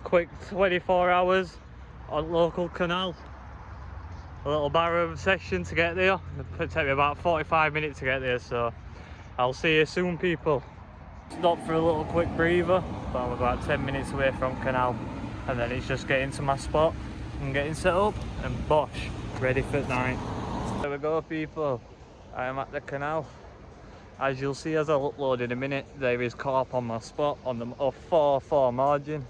quick 24 hours on local canal. A little barrow session to get there. It'll take me about 45 minutes to get there, so I'll see you soon, people. Stop for a little quick breather, but I'm about 10 minutes away from canal, and then it's just getting to my spot and getting set up and bosh, ready for night. There we go, people. I am at the canal. As you'll see as I'll upload in a minute, there is carp on my spot on the 4-4 margin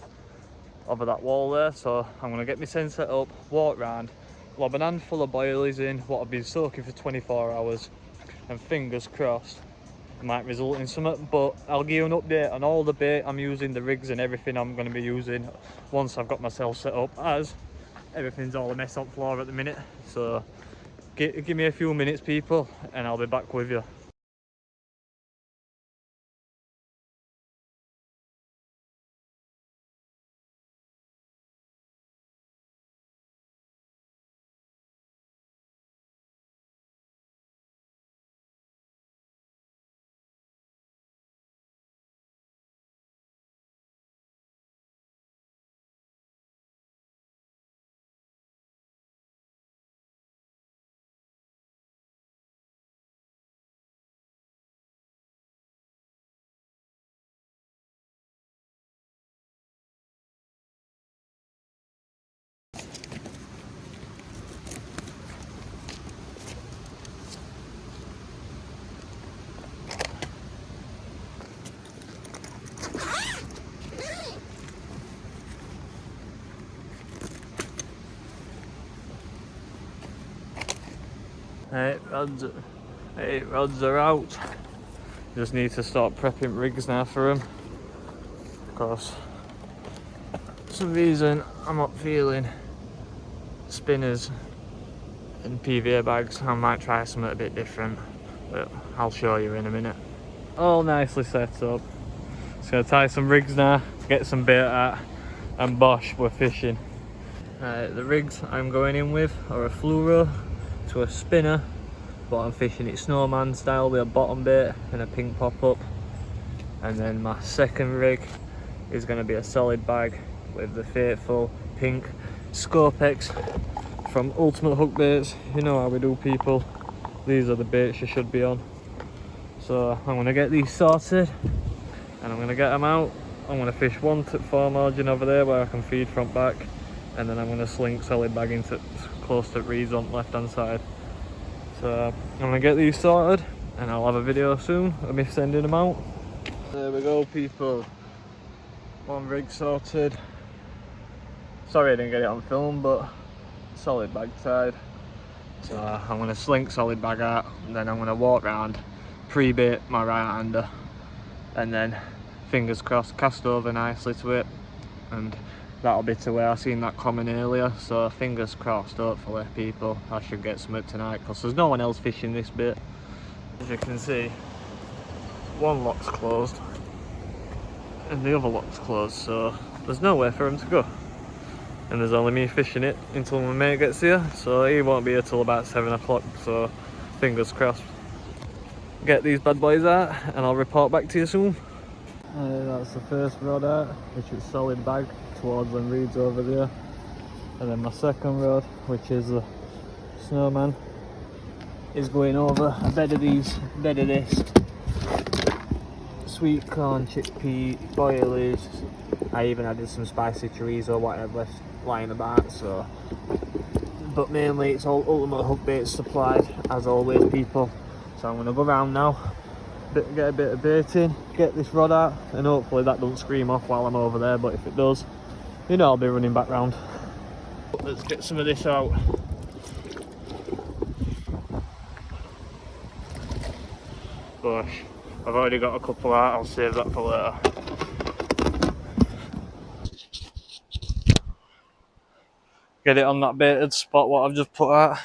over that wall there, so I'm going to get my send set up, walk round, lob an handful of boilies in what I've been soaking for 24 hours, and fingers crossed it might result in something. But I'll give you an update on all the bait I'm using, the rigs and everything I'm going to be using once I've got myself set up, as everything's all a mess on floor at the minute. So give me a few minutes, people, and I'll be back with you. Rods are out. Just need to start prepping rigs now for them. Of course, for some reason I'm not feeling spinners and PVA bags. I might try something a bit different, but I'll show you in a minute. All nicely set up. Just gonna tie some rigs now, get some bait out, and bosh, we're fishing. The rigs I'm going in with are a fluoro to a spinner, but I'm fishing it snowman style with a bottom bait and a pink pop-up. And then my second rig is going to be a solid bag with the faithful pink Scopex from Ultimate Hook Baits. You know how we do, people. These are the baits you should be on. So I'm going to get these sorted and I'm going to get them out. I'm going to fish 1-4 margin over there where I can feed front back, and then I'm going to slink solid bag into close to Reed's on left hand side. So I'm going to get these sorted and I'll have a video soon of me sending them out. There we go, people. One rig sorted. Sorry I didn't get it on film, but solid bag tied. So I'm going to slink solid bag out, and then I'm going to walk round, pre-bait my right hander, and then fingers crossed cast over nicely to it, and that'll be to where I seen that comment earlier. So fingers crossed, hopefully, people, I should get something tonight, because there's no one else fishing this bit. As you can see, one lock's closed and the other lock's closed, so there's nowhere for him to go, and there's only me fishing it until my mate gets here, so he won't be here till about 7 o'clock. So fingers crossed, get these bad boys out and I'll report back to you soon. That's the first rod out, which is solid bag towards them reeds over there, and then my second rod, which is the snowman, is going over a bed of this sweet corn, chickpea, boilies. I even added some spicy chorizo, whatever left lying about. So, but mainly it's all Ultimate Hook Baits supplied, as always, people. So I'm going to go around now, get a bit of bait in, get this rod out, and hopefully that doesn't scream off while I'm over there, but if it does, you know I'll be running back round. Let's get some of this out. Gosh, I've already got a couple out, I'll save that for later. Get it on that baited spot what I've just put out,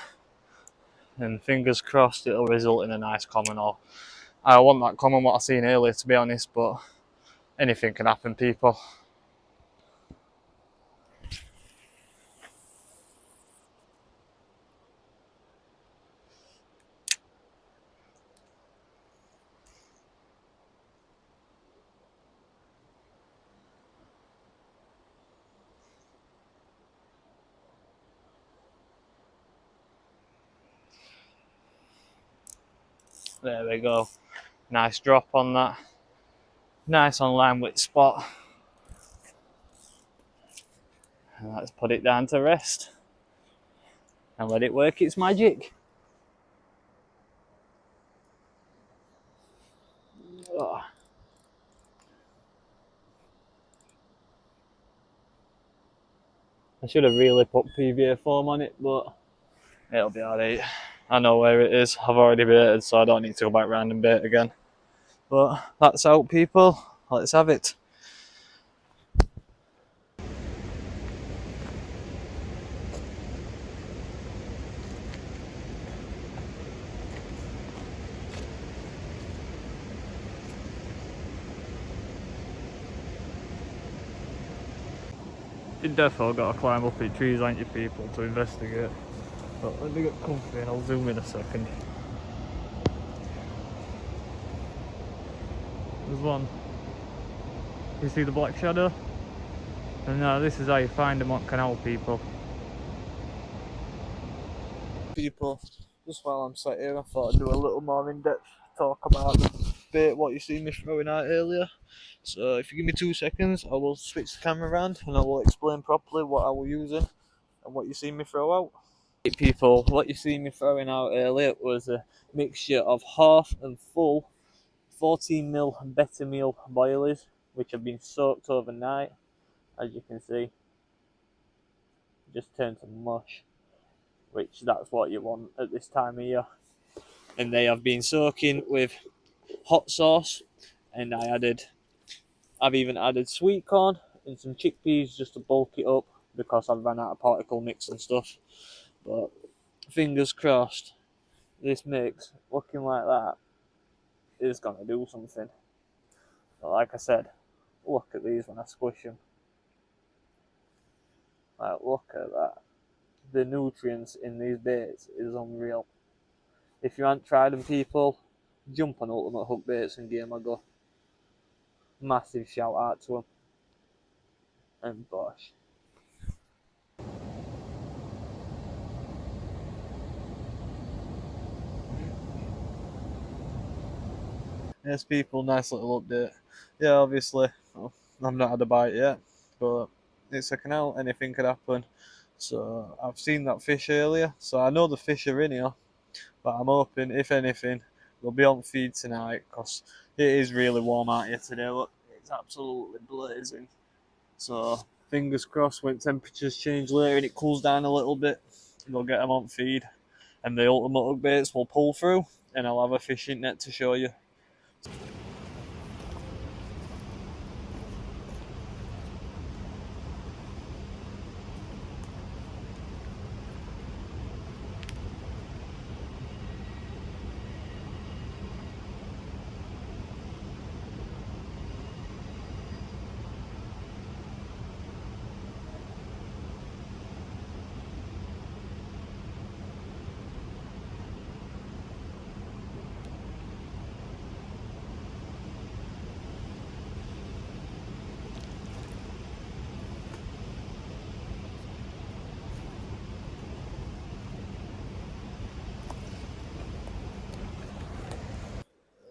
and fingers crossed it'll result in a nice common, or I want that common what I seen earlier, to be honest, but anything can happen, people. There we go. Nice drop on that. Nice on line width spot. And let's put it down to rest and let it work its magic. Oh. I should have really put PVA foam on it, but it'll be alright. I know where it is. I've already baited, so I don't need to go back round and bait again. But that's out, people. Let's have it. You definitely got to climb up in trees, ain't you, people, to investigate. But let me get comfy and I'll zoom in a second. There's one. You see the black shadow? And this is how you find them on canal, people. Just while I'm sat here, I thought I'd do a little more in-depth talk about the bait, what you see me throwing out earlier. So if you give me 2 seconds, I will switch the camera around and I will explain properly what I was using and what you see me throw out. Right, people, what you see me throwing out earlier was a mixture of half and full 14mm better meal boilies, which have been soaked overnight. As you can see, just turned to mush, which that's what you want at this time of year. And they have been soaking with hot sauce, and I've even added sweet corn and some chickpeas just to bulk it up because I've run out of particle mix and stuff. But fingers crossed, this mix looking like that is gonna do something. But like I said, look at these when I squish them. Like, look at that. The nutrients in these baits is unreal. If you haven't tried them, people, jump on Ultimate Hook Baits and give them a go. Massive shout out to them. And bosh. Yes, people, nice little update. Yeah, obviously, I've not had a bite yet, but it's a canal, anything could happen. So I've seen that fish earlier, so I know the fish are in here, but I'm hoping, if anything, they'll be on feed tonight, because it is really warm out here today. Look, it's absolutely blazing. So fingers crossed, when temperatures change later and it cools down a little bit, they'll get them on feed, and the Ultimate Hook Baits will pull through, and I'll have a fishing net to show you.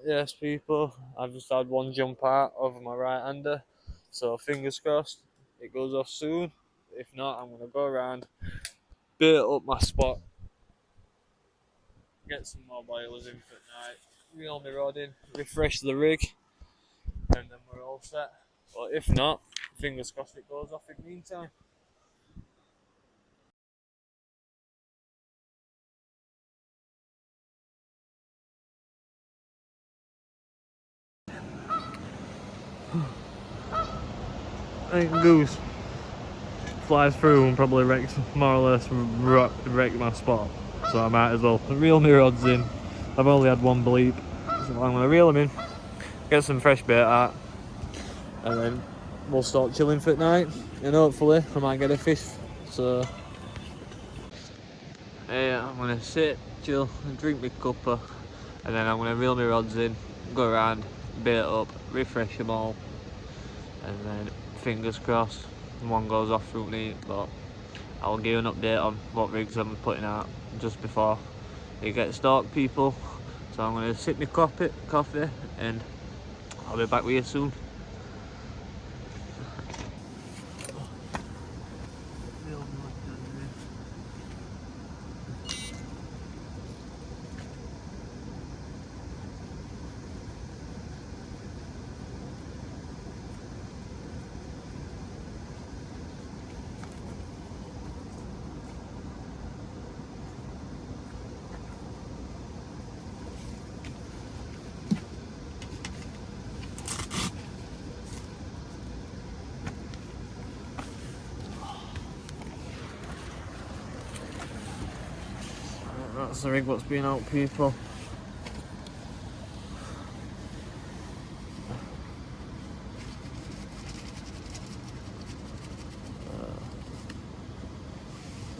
Yes, people, I've just had one jump out over my right hander, so fingers crossed it goes off soon. If not, I'm going to go around, bait up my spot, get some more boilers in for tonight, reel my rod in, refresh the rig, and then we're all set. But if not, fingers crossed it goes off in the meantime. I think goose flies through and probably wrecks, more or less wreck my spot, so I might as well reel my rods in. I've only had one bleep, so I'm going to reel them in, get some fresh bait out, and then we'll start chilling for the night, and hopefully I might get a fish. So yeah, I'm going to sit, chill and drink my cuppa, and then I'm going to reel my rods in, go around, bait up, refresh them all, and then fingers crossed one goes off through neat. But I'll give you an update on what rigs I'm putting out just before it gets dark, people. So I'm going to sip my coffee and I'll be back with you soon. That's the rig what's been out, people.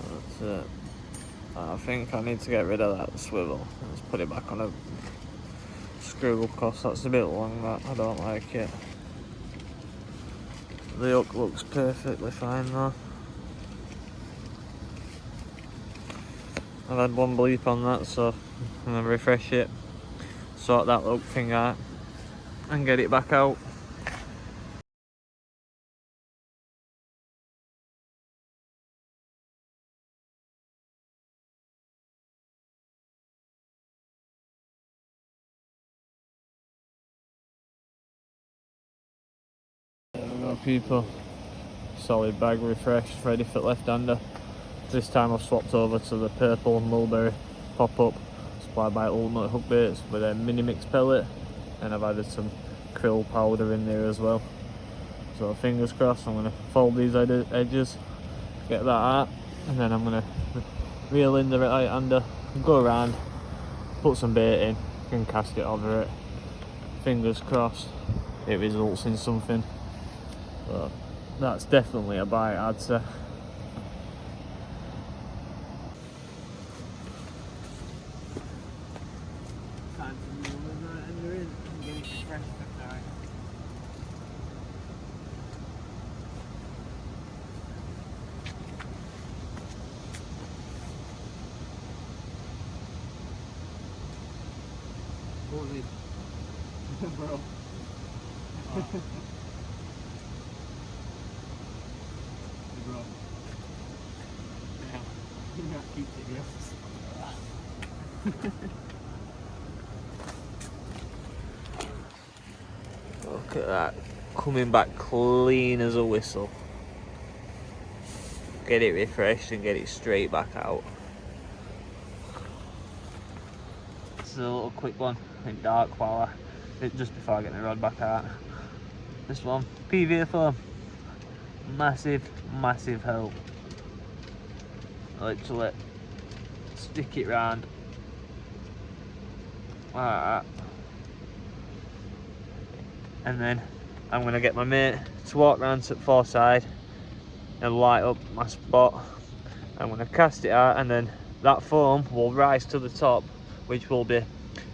That's it. I think I need to get rid of that swivel. Let's put it back on a screw because that's a bit long, that. I don't like it. The hook looks perfectly fine though. I've had one bleep on that, so I'm going to refresh it, sort that hook thing out and get it back out. There we go, people. Solid bag refreshed, ready for left-hander. This time I've swapped over to the purple mulberry pop-up supplied by Ultimate Hook Baits with a mini mix pellet, and I've added some krill powder in there as well. So fingers crossed, I'm going to fold these edges, get that out, and then I'm going to reel in the right-hander, go around, put some bait in and cast it over it. Fingers crossed it results in something. But that's definitely a bite, I'd say. Time to move the right-hander in and get it refreshed for tonight. Holy bro. Oh. Bro. Yeah. You're not keep it, yes. Look at that. Coming back clean as a whistle. Get it refreshed and get it straight back out. This is a little quick one in dark while just before I get my rod back out. This one, PVA foam. Massive help. Literally stick it round like that, and then I'm going to get my mate to walk round to the far side and light up my spot. I'm going to cast it out, and then that foam will rise to the top, which will be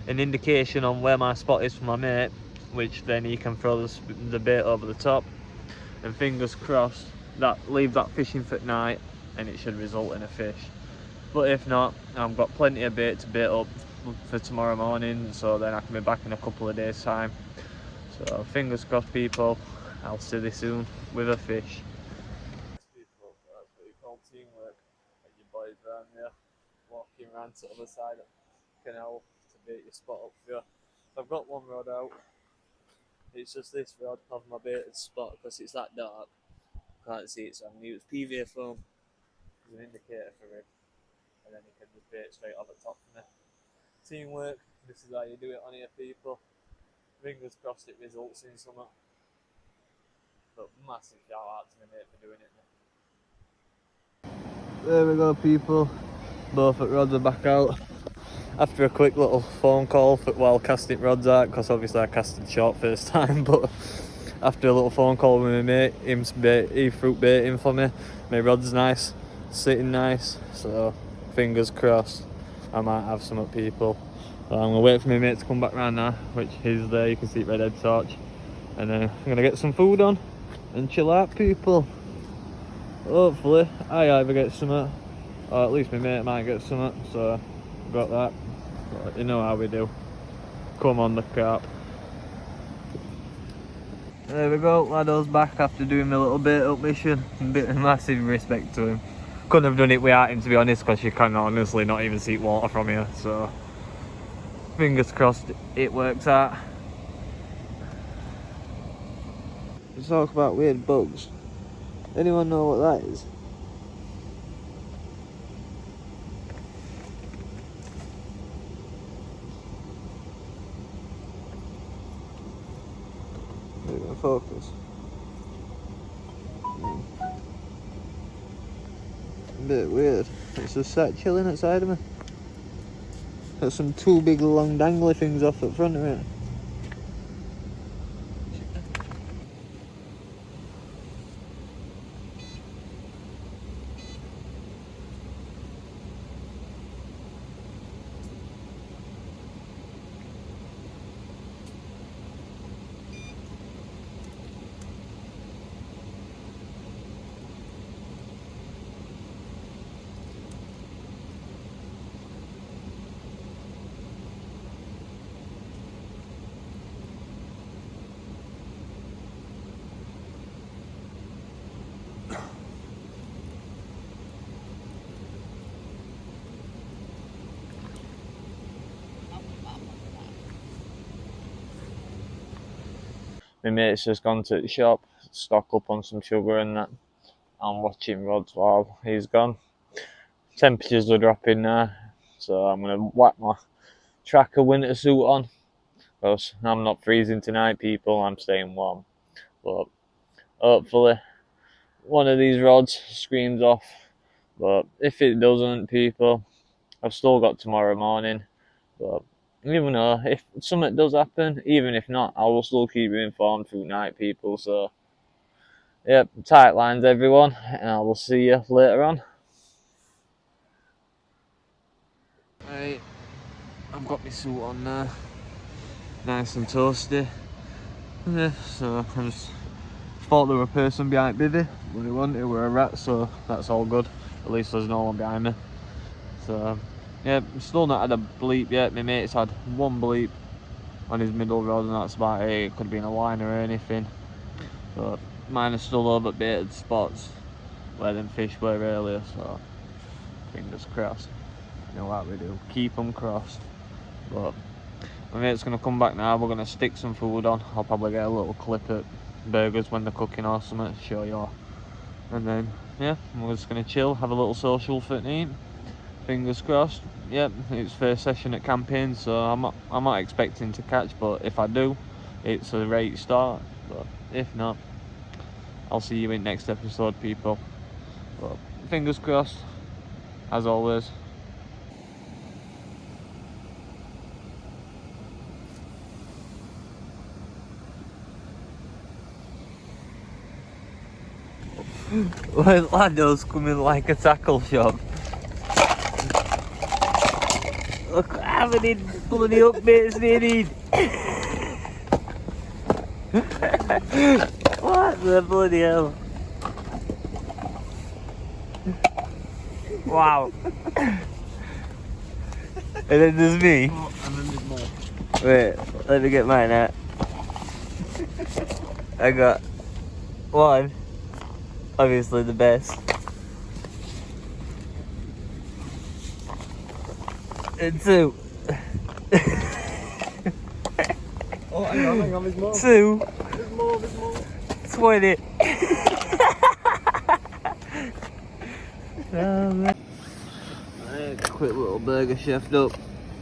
an indication on where my spot is for my mate, which then he can throw the bait over the top, and fingers crossed that leave that fishing for night and it should result in a fish. But if not, I've got plenty of bait to bait up for tomorrow morning, so then I can be back in a couple of days time. So fingers crossed, people, I'll see you soon with a fish. People, that's what you call teamwork. Like your boys around there walking around to the other side of the canal to bait your spot up for you. I've got one rod out. It's just this rod of my baited spot because it's that dark. Can't see it, so I'm going to use PVA foam as an indicator for it, and then you can just bait straight over the top from there. Teamwork, this is how you do it on here, people. Fingers crossed it results in something. But massive shout out to my mate for doing it. There we go, people. Both at rods are back out. After a quick little phone call while casting rods out, because obviously I casted short first time, but after a little phone call with my mate, he fruit baiting for me. My rod's nice, sitting nice, so fingers crossed I might have some up, people. So I'm gonna wait for my mate to come back round now, which he's there, you can see redhead torch, and then I'm gonna get some food on and chill out, people. Hopefully I either get some, or at least my mate might get some, so got that. But you know how we do. come on the carp. There we go, Lado's back after doing a little bait up mission. A bit of massive respect to him. Couldn't have done it without him, to be honest, because you can honestly not even see water from here, so fingers crossed it works out. Let's talk about weird bugs. Anyone know what that is? Focus. A bit weird. It's just sat chilling outside of me. Got some two big long dangly things off the front of it. My mate's just gone to the shop, stock up on some sugar and that. I'm watching rods while he's gone. Temperatures are dropping now, so I'm going to whack my tracker winter suit on. Because I'm not freezing tonight, people, I'm staying warm. But hopefully one of these rods screams off. But if it doesn't, people, I've still got tomorrow morning. But even though if something does happen, even if not, I will still keep you informed through night, people. So, yep, tight lines, everyone, and I will see you later on. Right, I've got my suit on now, nice and toasty. Yeah, so I just thought there were a person behind Bivvy, but it wasn't, it were a rat, so that's all good. At least there's no one behind me. So, yeah, still not had a bleep yet. My mate's had one bleep on his middle rod, and that's about it. It could have been a liner or anything. But mine are still over baited spots where them fish were earlier, so fingers crossed. You know what we do, keep them crossed. But my mate's going to come back now. We're going to stick some food on. I'll probably get a little clip at burgers when they're cooking or something to show you all. And then, yeah, we're just going to chill, have a little social fit and eat. Fingers crossed. Yep, it's first session at campaign, so I'm not expecting to catch, but if I do, it's a great start. But if not, I'll see you in next episode, people. But fingers crossed, as always. Well, Lado's coming like a tackle shop. Look how many bloody updates they need. What the bloody hell? Wow. And then there's me. Oh, and then there's more. Wait, let me get mine out. I got one. Obviously the best. And two. Oh, hang on, there's more. Two. There's more. 20. Oh, man. Right, quick little burger chefed up.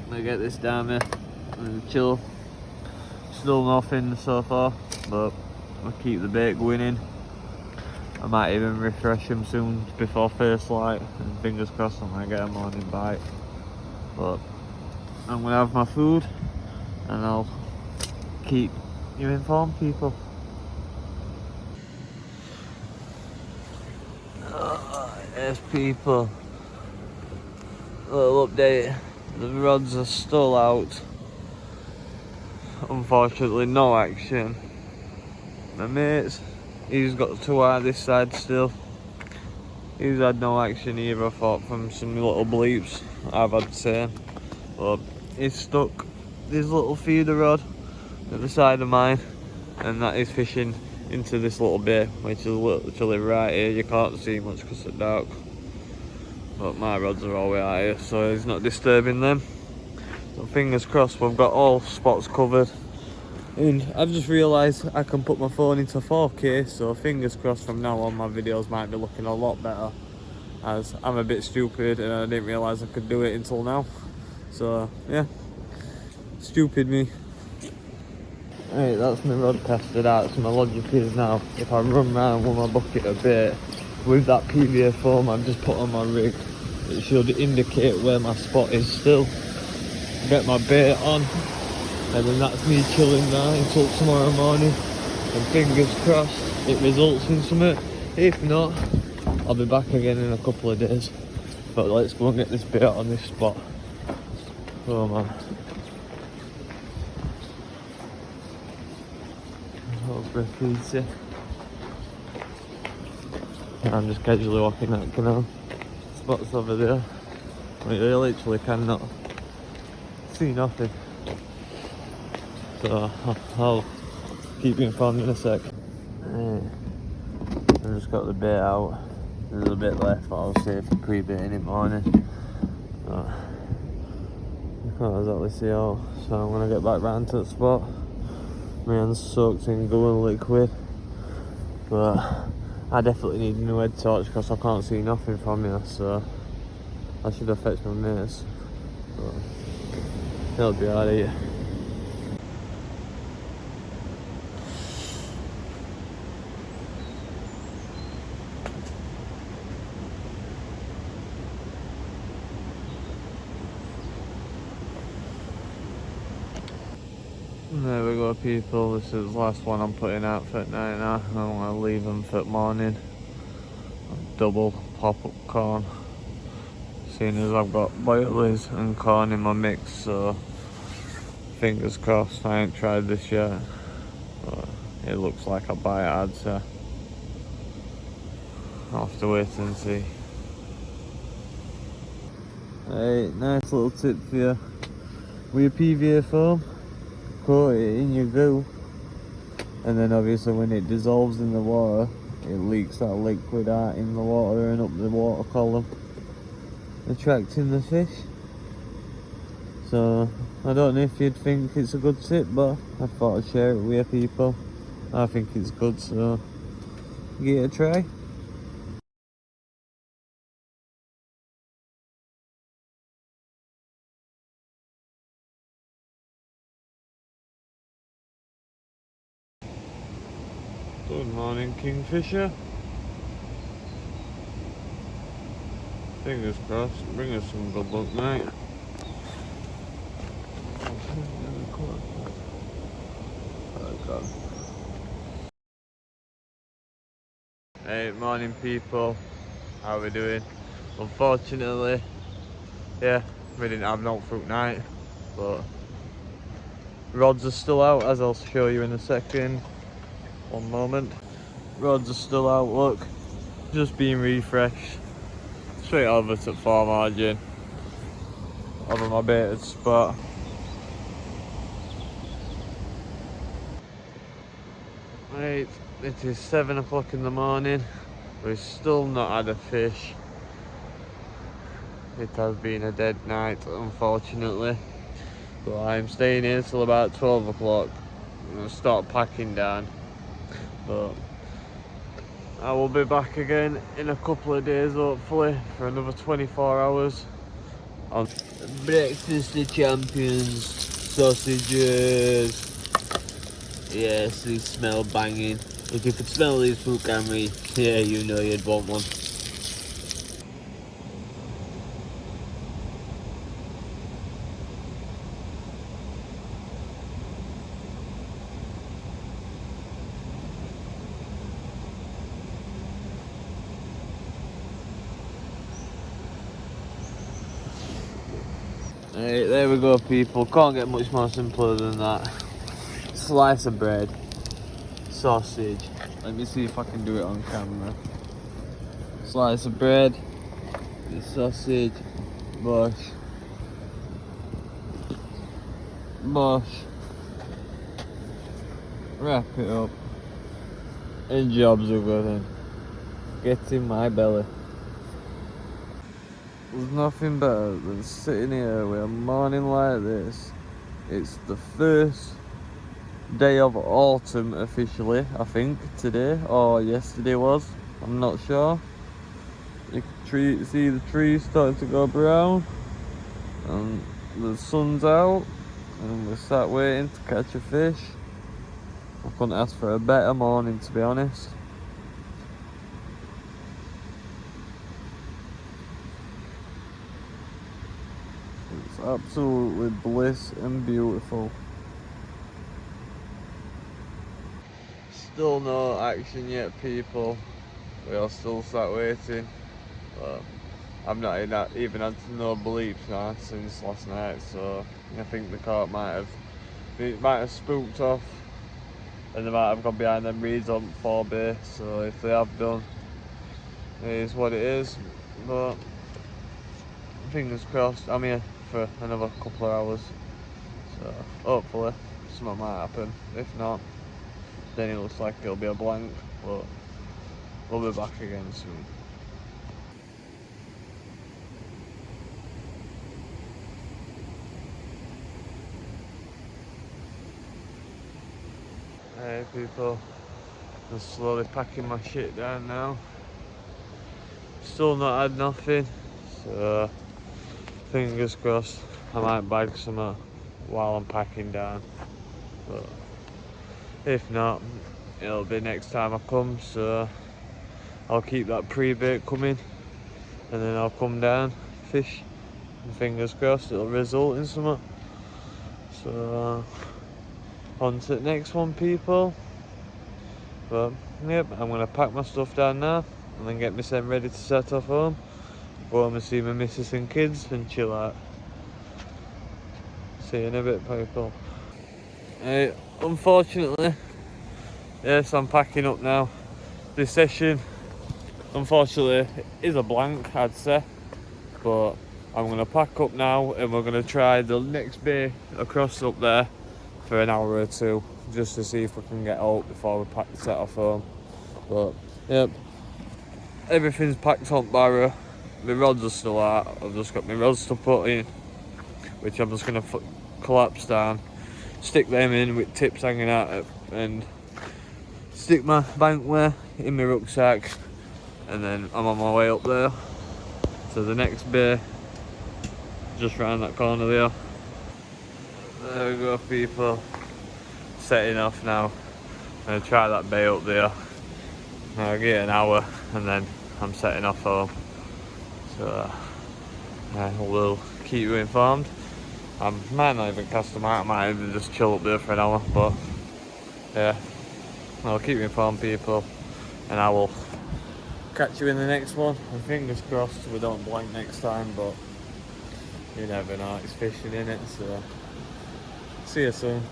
I'm gonna get this down here and chill. Still nothing so far, but I'll keep the bait going in. I might even refresh them soon before first light, and fingers crossed I might get a morning bite. But I'm gonna have my food and I'll keep you informed, people. Yes, people. Little update. The rods are still out. Unfortunately, no action. My mate's, he's got two out this side still. He's had no action either, I thought, from some little bleeps I've had the same. But he's stuck. this little feeder rod at the side of mine, and that is fishing into this little bay, which is literally right here. You can't see much because it's dark, but my rods are all the way out here, so it's not disturbing them. So fingers crossed we've got all spots covered. And I've just realised I can put my phone into 4K, so fingers crossed from now on my videos might be looking a lot better, as I'm a bit stupid and I didn't realise I could do it until now. So yeah, stupid me. Right, that's my rod casted out. So my logic is now, if I run round with my bucket a bit with that PVA foam I've just put on my rig, it should indicate where my spot is still. Get my bait on, and then that's me chilling there until tomorrow morning, and fingers crossed it results in something. If not, I'll be back again in a couple of days. But let's go and get this bait on this spot. Oh man. Oh, graffiti. I'm just casually walking that canal. Spots over there. You literally cannot see nothing. So I'll keep you informed in a sec. I've just got the bait out. There's a bit left, but I'll save for pre-baiting in the morning. But I can't exactly see out, so I'm gonna get back round to the spot. My hand's soaked in glue and liquid, but I definitely need a new head torch because I can't see nothing from here, so I should have fetched my mates. But it'll be alright. There we go, people. This is the last one I'm putting out for night now. I'm going to leave them for the morning. Double pop-up corn. Seeing as I've got boilies and corn in my mix, so fingers crossed. I ain't tried this yet, but it looks like I'll buy it, I'd say. I'll have to wait and see. Hey, nice little tip for you. With your PVA foam, coat it in your glue, and then obviously when it dissolves in the water, it leaks that liquid out in the water and up the water column, attracting the fish. So I don't know if you'd think it's a good tip, but I thought I'd share it with you people. I think it's good, so give it a try. Good morning, Kingfisher. Fingers crossed, bring us some good luck, mate. Oh God. Hey, morning people. How we doing? Unfortunately, yeah, we didn't have no fruit night, but rods are still out, as I'll show you in a second. One moment. Rods are still out, look. Just being refreshed. Straight over to 4 margin. Over my baited spot. Right, it is 7 o'clock in the morning. We've still not had a fish. It has been a dead night, unfortunately. But I'm staying here till about 12 o'clock. I'm going to start packing down. But I will be back again in a couple of days, hopefully, for another 24 hours. On breakfast of champions, sausages. Yes, these smell banging. If you could smell these through camera, yeah, you know you'd want one. Right, there we go, people. Can't get much more simpler than that. Slice of bread, sausage. Let me see if I can do it on camera. Slice of bread, the sausage, bush, Bosh. Wrap it up. And jobs are good in. Get in my belly. There's nothing better than sitting here with a morning like this. It's the first day of autumn officially, I think, today or yesterday was. I'm not sure. You can see the trees starting to go brown. And the sun's out. And we're sat waiting to catch a fish. I couldn't ask for a better morning, to be honest. It's absolutely bliss and beautiful. Still no action yet, people. We are still sat waiting. But I've not even had no bleeps now since last night, so I think the carp might have spooked off, and they might have gone behind them reeds on forebay. So if they have done, it is what it is. But fingers crossed, I'm here for another couple of hours, so hopefully something might happen. If not, then it looks like it'll be a blank, but we'll be back again soon. Hey people, just slowly packing my shit down now. Still not had nothing, so fingers crossed I might bag some while I'm packing down. But if not, it'll be next time I come, so I'll keep that pre-bait coming and then I'll come down, fish, and fingers crossed it'll result in something. So on to the next one, people. But yep, I'm gonna pack my stuff down now and then get myself ready to set off home. Go home and see my missus and kids and chill out. See you in a bit, people. Unfortunately, yes, I'm packing up now. This session, unfortunately, is a blank, I'd say. But I'm gonna pack up now and we're gonna try the next bay across up there for an hour or two, just to see if we can get out before we set off home. But yep, everything's packed on barrow. My rods are still out. I've just got my rods to put in, which I'm just gonna collapse down, stick them in with tips hanging out, and stick my bankware in my rucksack, and then I'm on my way up there. So the next bay, just round that corner there. There we go, people. Setting off now. I'm gonna try that bay up there. I'll get an hour and then I'm setting off home. So I will keep you informed. I might not even cast them out, I might even just chill up there for an hour, but yeah, I'll keep you informed, people, and I will catch you in the next one. And fingers crossed we don't blank next time, but you never know, it's fishing in it, so see you soon.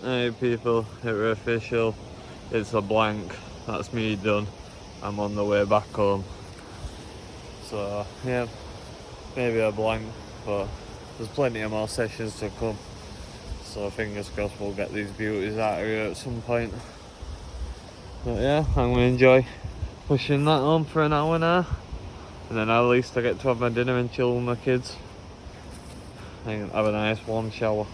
Hey people, it were official. It's a blank. That's me done. I'm on the way back home. So yeah, maybe a blank, but there's plenty of more sessions to come. So fingers crossed we'll get these beauties out of here at some point. But yeah, I'm gonna enjoy pushing that home for an hour now, and then at least I get to have my dinner and chill with my kids and have a nice warm shower.